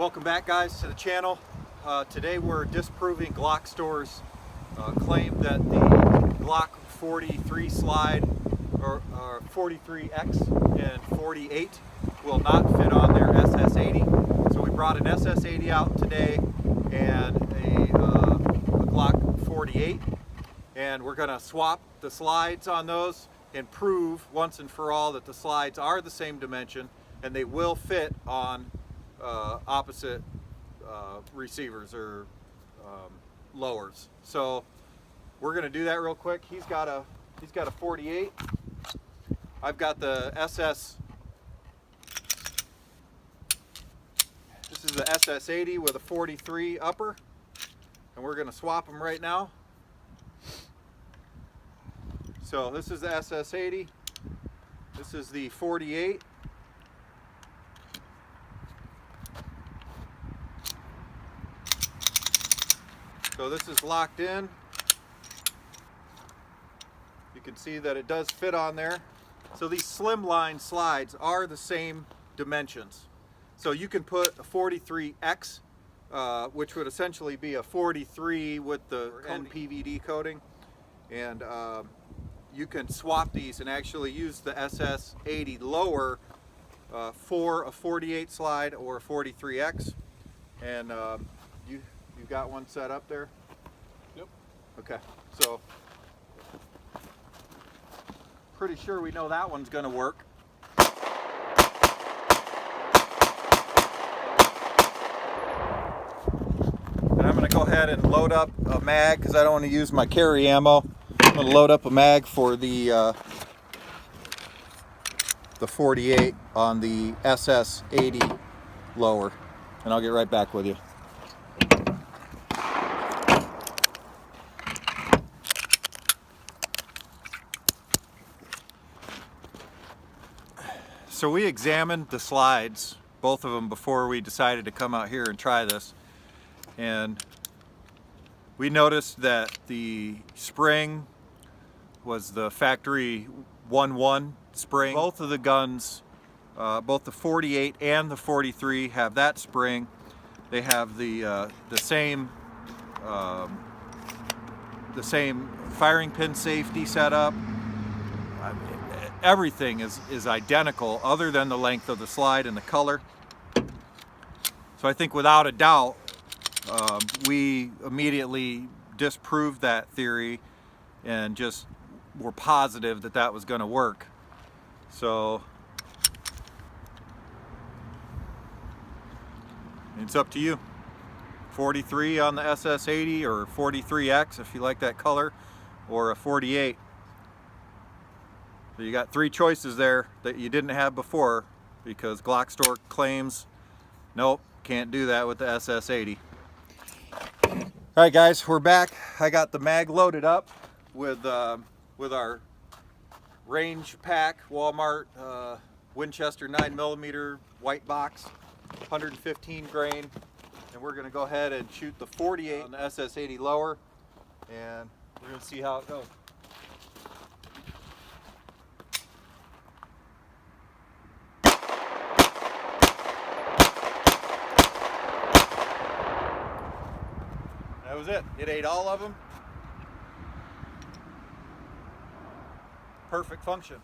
Welcome back, guys, to the channel. Today we're disproving Glockstore's claim that the Glock 43 Slide or 43X and 48 will not fit on their SS80. So we brought an SS80 out today and a Glock 48, and we're going to swap the slides on those and prove once and for all that the slides are the same dimension and they will fit on opposite receivers or lowers. So we're going to do that real quick. He's got a 48. I've got the SS. This is the SS80 with a 43 upper, and we're going to swap them right now. So this is the SS80. This is the 48. So this is locked in. You can see that it does fit on there. So these Slimline slides are the same dimensions. So you can put a 43X, which would essentially be a 43 with the NPVD coating, and you can swap these and actually use the SS80 lower for a 48 slide or a 43X. And you've got one set up there? Yep. Okay, so pretty sure we know that one's going to work. And I'm going to go ahead and load up a mag because I don't want to use my carry ammo. I'm going to load up a mag for the 48 on the SS80 lower, and I'll get right back with you. So we examined the slides, both of them, before we decided to come out here and try this, and we noticed that the spring was the factory 1-1 spring. Both of the guns, both the 48 and the 43, have that spring. They have the same firing pin safety setup. Everything is identical other than the length of the slide and the color. So I think without a doubt, we immediately disproved that theory and just were positive that that was going to work. So it's up to you. 43 on the SS80 or 43X if you like that color, or a 48. So you got three choices there that you didn't have before, because Glockstore claims, nope, can't do that with the SS80. Alright guys, we're back. I got the mag loaded up with our range pack Walmart Winchester 9mm white box, 115 grain, and we're going to go ahead and shoot the 48 on the SS80 lower, and we're going to see how it goes. That was it. It ate all of them. Perfect function.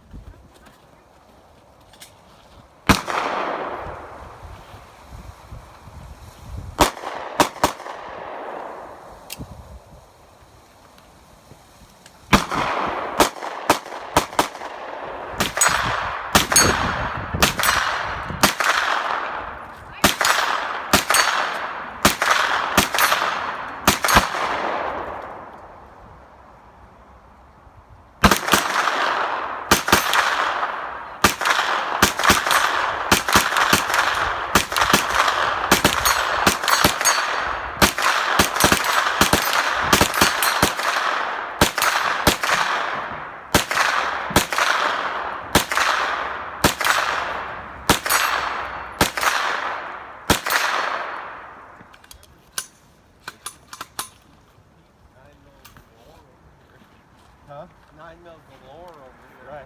Huh? 9 mil galore over here. Right.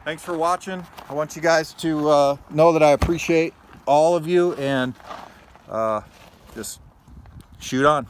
Thanks for watching. I want you guys to know that I appreciate all of you, and just shoot on.